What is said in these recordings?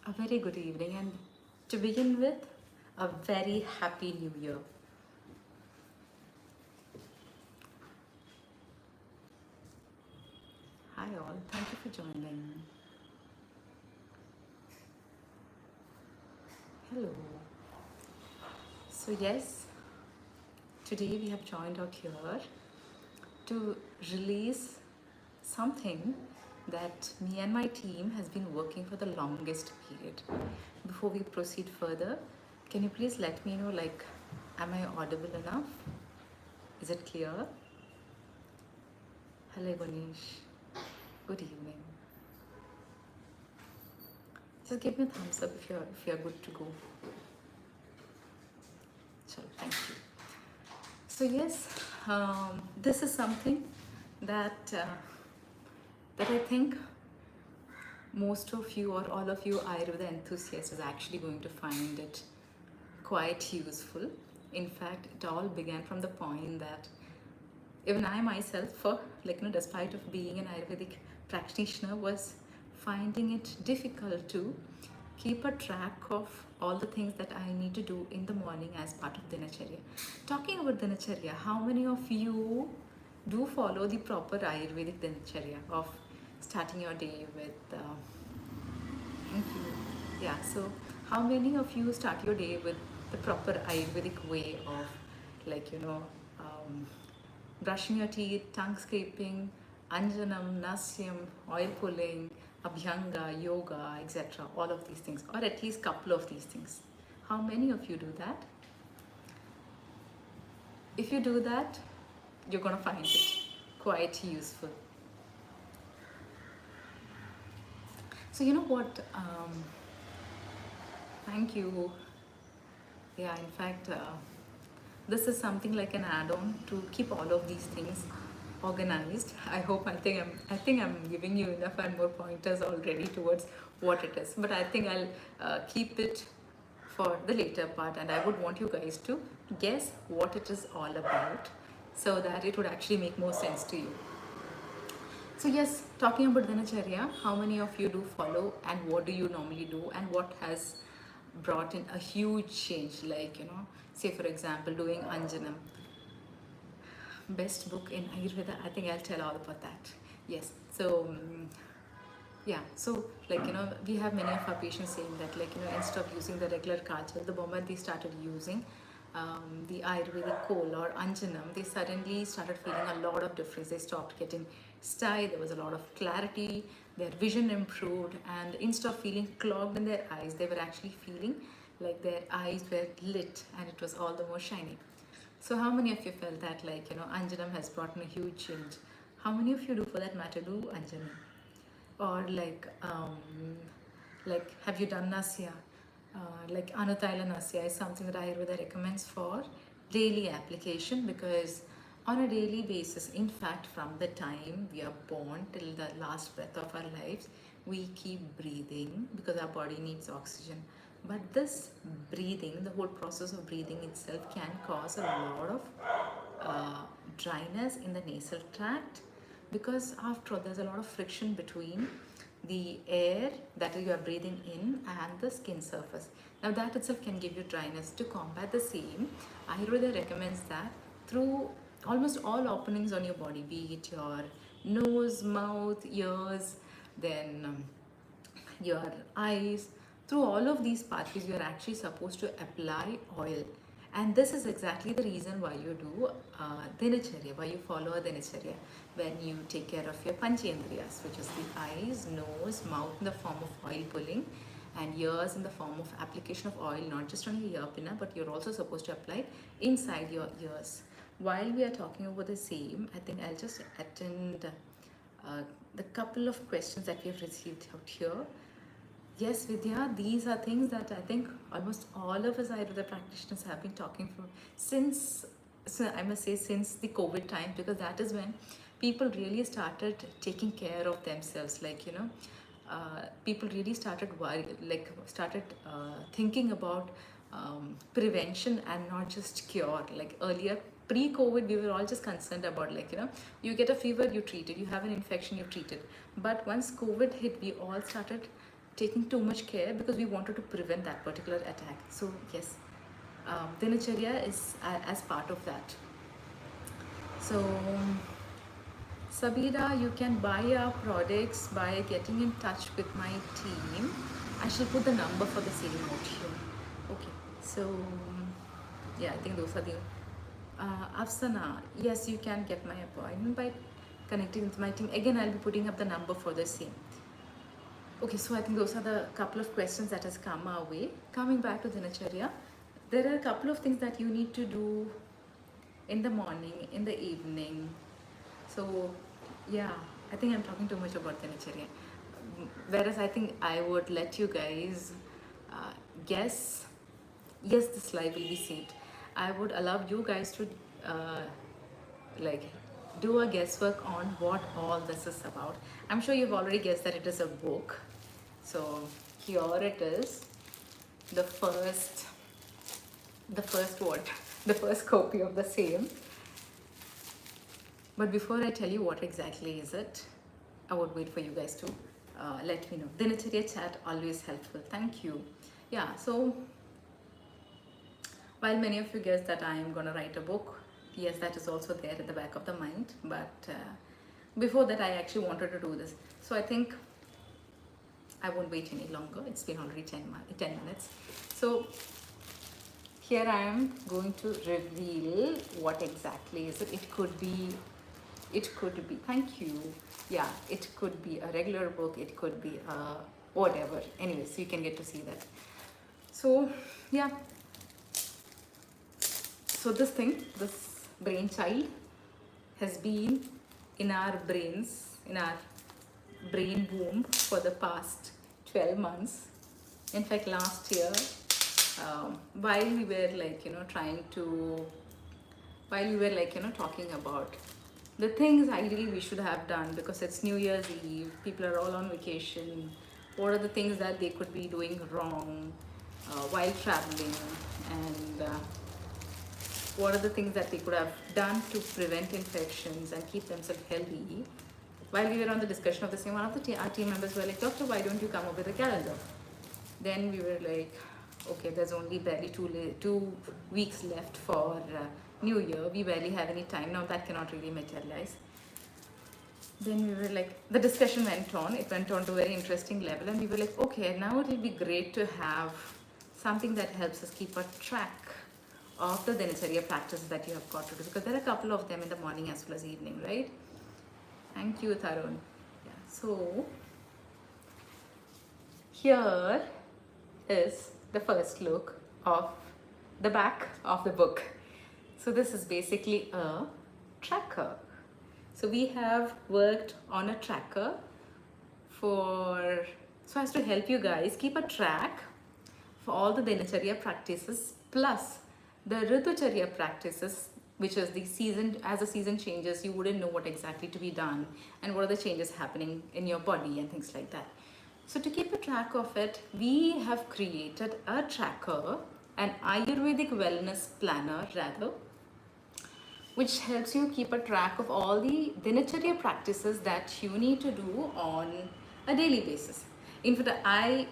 A very good evening, and to begin with, a very happy new year. Hi, all. Thank you for joining. Hello. So, yes, today we have joined out here to release something that me and my team has been working for the longest period. Before we proceed further, can you please let me know, am I audible enough? Is it clear? Hello, Ganesh. Good evening. Just give me a thumbs up if you're good to go. Sure, thank you. So yes, this is something that that I think most of you or all of you Ayurveda enthusiasts is actually going to find it quite useful. In fact, it all began from the point that even I myself, despite of being an Ayurvedic practitioner, was finding it difficult to keep a track of all the things that I need to do in the morning as part of Dinacharya. Talking about Dinacharya, how many of you do follow the proper Ayurvedic Dinacharya of starting your day with thank you. Yeah, so how many of you start your day with the proper Ayurvedic way of, like, um, brushing your teeth, tongue scraping, anjanam, nasyam, oil pulling, abhyanga, yoga, etc. All of these things, or at least couple of these things. How many of you do that? If you do that, you're gonna find it quite useful. So you know what? Thank you. Yeah, in fact, this is something like an add-on to keep all of these things organized. I think I'm giving you enough and more pointers already towards what it is, but I think I'll keep it for the later part, and I would want you guys to guess what it is all about so that it would actually make more sense to you. So yes, talking about Dinacharya, how many of you do follow, and what do you normally do, and what has brought in a huge change? Say for example, doing Anjanam, best book in Ayurveda. I think I'll tell all about that. Yes. So yeah. So we have many of our patients saying that instead of using the regular kajal, the moment they started using the Ayurvedic kohl or Anjanam, they suddenly started feeling a lot of difference. They stopped getting sty, there was a lot of clarity, their vision improved, and instead of feeling clogged in their eyes, they were actually feeling like their eyes were lit and it was all the more shiny. So how many of you felt that Anjanam has brought in a huge change? How many of you do, for that matter, do Anjanam? Or have you done Nasya? Anutaila Nasya is something that Ayurveda recommends for daily application, because on a daily basis, in fact, from the time we are born till the last breath of our lives, we keep breathing because our body needs oxygen. But this breathing, the whole process of breathing itself, can cause a lot of dryness in the nasal tract, because after all there's a lot of friction between the air that you are breathing in and the skin surface. Now that itself can give you dryness. To combat the same, Ayurveda recommends that through almost all openings on your body, be it your nose, mouth, ears, then your eyes, through all of these pathways you are actually supposed to apply oil. And this is exactly the reason why you do Dinacharya, why you follow a Dinacharya, when you take care of your Panchendriyas, which is the eyes, nose, mouth in the form of oil pulling, and ears in the form of application of oil, not just on your ear pinna, but you're also supposed to apply inside your ears. While we are talking about the same, I think I'll just attend the couple of questions that we have received out here. Yes, Vidya, these are things that I think almost all of us Ayurveda practitioners have been talking for since, so I must say, since the COVID time, because that is when people really started taking care of themselves. People really started thinking about prevention and not just cure. Like earlier, pre-COVID, we were all just concerned about you get a fever, you treat it. You have an infection, you treat it. But once COVID hit, we all started taking too much care because we wanted to prevent that particular attack. So yes, Dinacharya is as part of that. So Sabira, you can buy our products by getting in touch with my team. I shall put the number for the same note here. Okay, so yeah, I think those are the Afsana. Yes, you can get my appointment by connecting with my team. Again, I'll be putting up the number for the same. Okay, so I think those are the couple of questions that has come our way. Coming back to Dinacharya, there are a couple of things that you need to do in the morning, in the evening. So yeah, I think I'm talking too much about Dinacharya. Whereas I think I would let you guys guess. Yes, this live will be saved. I would allow you guys to like do a guesswork on what all this is about. I'm sure you've already guessed that it is a book. So here it is, the first what? The first copy of the same. But before I tell you what exactly is it, I would wait for you guys to let me know. Dinacharya chat, always helpful. Thank you. Yeah, so while many of you guess that I am going to write a book, yes, that is also there at the back of the mind. But before that, I actually wanted to do this. So I think I won't wait any longer. It's been already 10 minutes. So here I am going to reveal what exactly is it. It could be, thank you. Yeah, it could be a regular book. It could be a whatever. Anyways, so you can get to see that. So yeah. So this brainchild has been in our brains, in our brain womb for the past 12 months. In fact, last year, while we were talking about the things ideally we should have done, because it's New Year's Eve, people are all on vacation, what are the things that they could be doing wrong while traveling, and what are the things that they could have done to prevent infections and keep themselves healthy. While we were on the discussion of the same, one of our team members were like, "Doctor, why don't you come up with a calendar?" Then we were like, okay, there's only barely 2 weeks left for New Year. We barely have any time now. That cannot really materialize. Then we were like, the discussion went on. It went on to a very interesting level. And we were like, okay, now it will be great to have something that helps us keep a track of the Dinacharya practices that you have got to do. Because there are a couple of them in the morning as well as evening, right? Thank you, Tarun. Yeah, so here is the first look of the back of the book. So this is basically a tracker. So we have worked on a tracker so as to help you guys keep a track for all the Dinacharya practices plus the Ritucharya practices, which is the season. As the season changes, you wouldn't know what exactly to be done and what are the changes happening in your body and things like that. So to keep a track of it, we have created a tracker, an Ayurvedic wellness planner rather, which helps you keep a track of all the Dinacharya practices that you need to do on a daily basis. In fact, I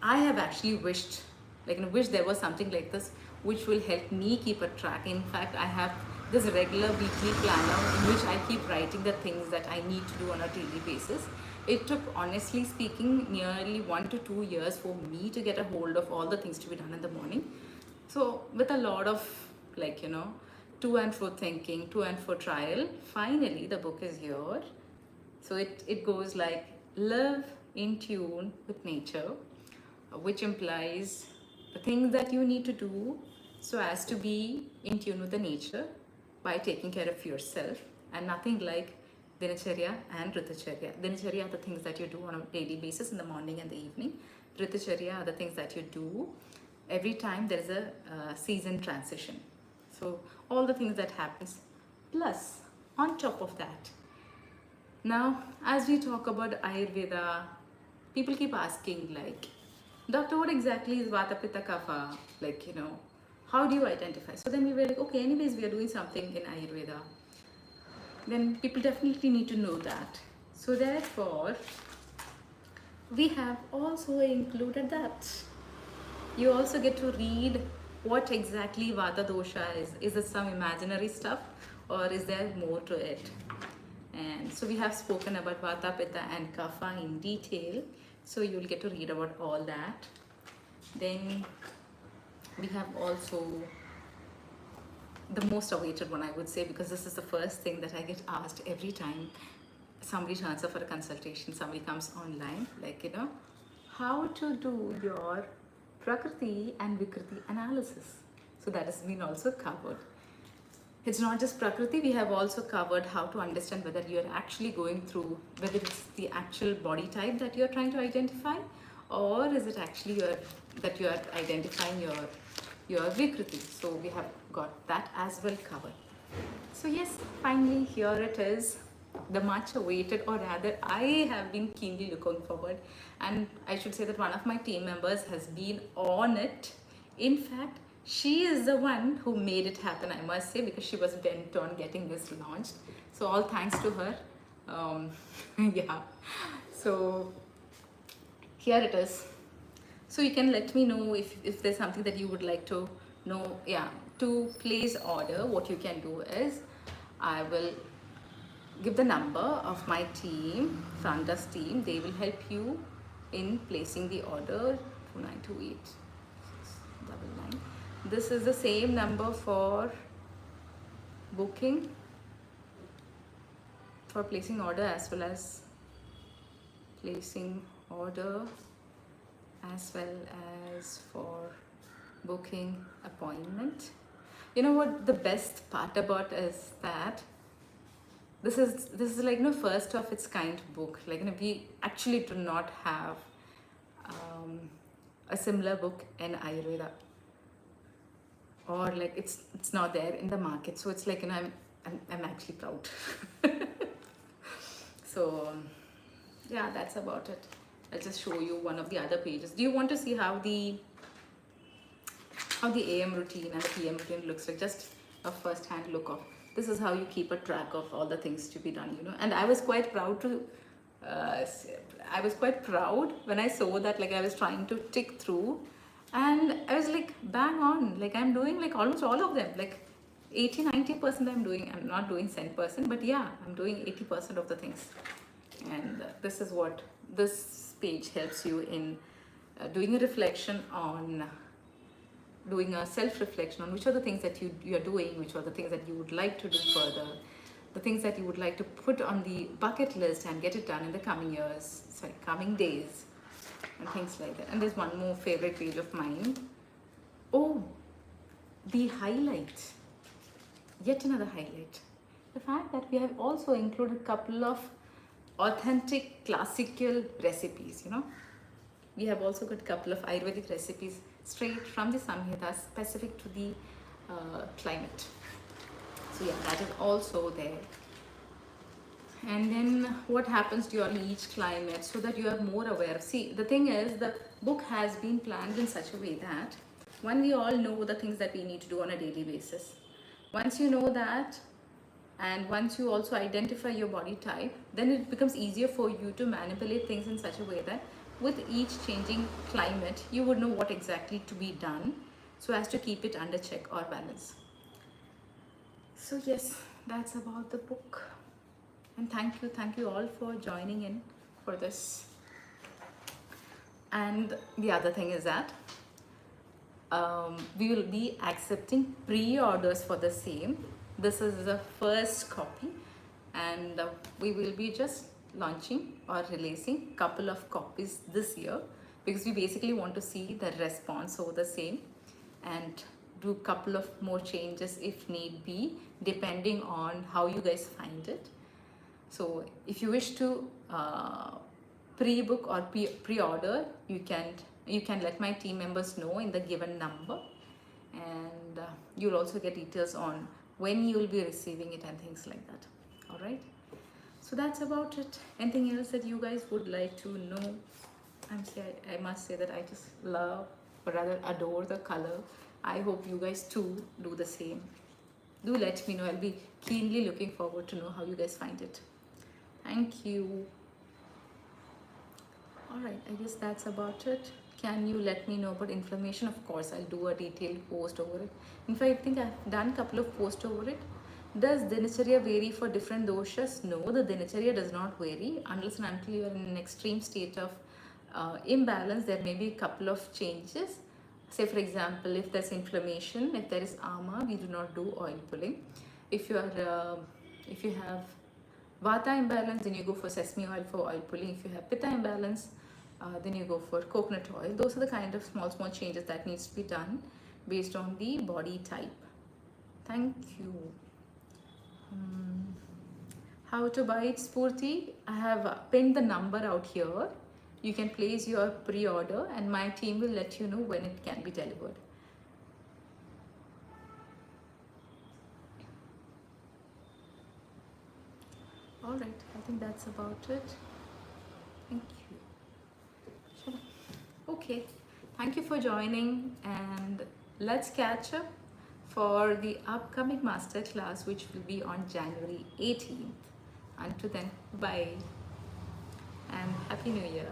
have actually wished there was something like this which will help me keep a track. In fact, I have this regular weekly planner in which I keep writing the things that I need to do on a daily basis. It took, honestly speaking, nearly 1 to 2 years for me to get a hold of all the things to be done in the morning. So with a lot of to and fro thinking, to and fro trial, finally the book is here. So it goes like, live in tune with nature, which implies the things that you need to do so as to be in tune with the nature by taking care of yourself, and nothing like Dinacharya and Ritucharya. Dinacharya are the things that you do on a daily basis in the morning and the evening. Ritucharya are the things that you do every time there is a season transition. So all the things that happens, plus on top of that. Now, as we talk about Ayurveda, people keep asking like, Doctor, what exactly is Vata, Pitta, Kapha? How do you identify? So then we were like, okay, anyways, we are doing something in Ayurveda. Then people definitely need to know that. So therefore, we have also included that. You also get to read what exactly Vata dosha is. Is it some imaginary stuff or is there more to it? And so we have spoken about Vata, Pitta and Kapha in detail. So you'll get to read about all that. Then we have also the most awaited one, I would say, because this is the first thing that I get asked every time somebody turns up for a consultation, somebody comes online, like, how to do your Prakriti and Vikriti analysis. So that has been also covered. It's not just Prakriti, we have also covered how to understand whether you're actually going through, whether it's the actual body type that you're trying to identify, or is it actually that you are identifying your Vikriti. So we have got that as well covered. So yes, finally here it is, the much awaited, or rather I have been keenly looking forward, and I should say that one of my team members has been on it. In fact, she is the one who made it happen, I must say, because she was bent on getting this launched. So all thanks to her. Yeah. So here it is. So you can let me know if there's something that you would like to know. Yeah, to place order, what you can do is, I will give the number of my team, front desk team. They will help you in placing the order. 2928 This is the same number for booking, for placing order, as well as placing order, as well as for booking appointment. You know what the best part about is that this is like, first of its kind book. Like, we actually do not have a similar book in Ayurveda, or like it's not there in the market. So it's like, I'm actually proud. So yeah, that's about it. I'll just show you one of the other pages. Do you want to see how the AM routine and the PM routine looks like? Just a first hand look of, this is how you keep a track of all the things to be done, and I was quite proud when I saw that. Like, I was trying to tick through, and I was like, bang on, like I'm doing like almost all of them, like 80-90% I'm doing. I'm not doing 100%, but yeah, I'm doing 80% of the things. And this is what this page helps you in doing a reflection on, doing a self-reflection on which are the things that you're doing, which are the things that you would like to do further, the things that you would like to put on the bucket list and get it done in the coming days, and things like that. And there's one more favorite page of mine. Oh, the highlight. Yet another highlight. The fact that we have also included a couple of authentic classical recipes, We have also got a couple of Ayurvedic recipes straight from the Samhita, specific to the climate. So yeah, that is also there. And then what happens during each climate, so that you are more aware. See, the thing is, the book has been planned in such a way that when we all know the things that we need to do on a daily basis, once you know that, and once you also identify your body type, then it becomes easier for you to manipulate things in such a way that with each changing climate, you would know what exactly to be done, so as to keep it under check or balance. So yes, that's about the book. And thank you all for joining in for this. And the other thing is that we will be accepting pre-orders for the same. This is the first copy, and we will be just launching or releasing a couple of copies this year, because we basically want to see the response over the same and do a couple of more changes if need be, depending on how you guys find it. So if you wish to pre-book or pre-order, you can let my team members know in the given number, and you'll also get details on when you will be receiving it and things like that. All right, so that's about it. Anything else that you guys would like to know? I must say that I just love, or rather adore, the color. I hope you guys too do the same. Do let me know. I'll be keenly looking forward to know how you guys find it. Thank you. All right, I guess that's about it. Can you let me know about inflammation? Of course, I'll do a detailed post over it. In fact, I think I've done a couple of posts over it. Does Dinacharya vary for different doshas? No, the Dinacharya does not vary unless and until you are in an extreme state of imbalance. There may be a couple of changes. Say, for example, if there's inflammation, if there is ama, we do not do oil pulling. If you are, if you have Vata imbalance, then you go for sesame oil for oil pulling. If you have Pitta imbalance, then you go for coconut oil. Those are the kind of small changes that needs to be done based on the body type. Thank you. How to buy it, Spurti? I have pinned the number out here. You can place your pre-order and my team will let you know when it can be delivered. All right, I think that's about it. Thank you. Okay, thank you for joining and let's catch up for the upcoming masterclass, which will be on January 18th. Until then, bye and Happy New Year.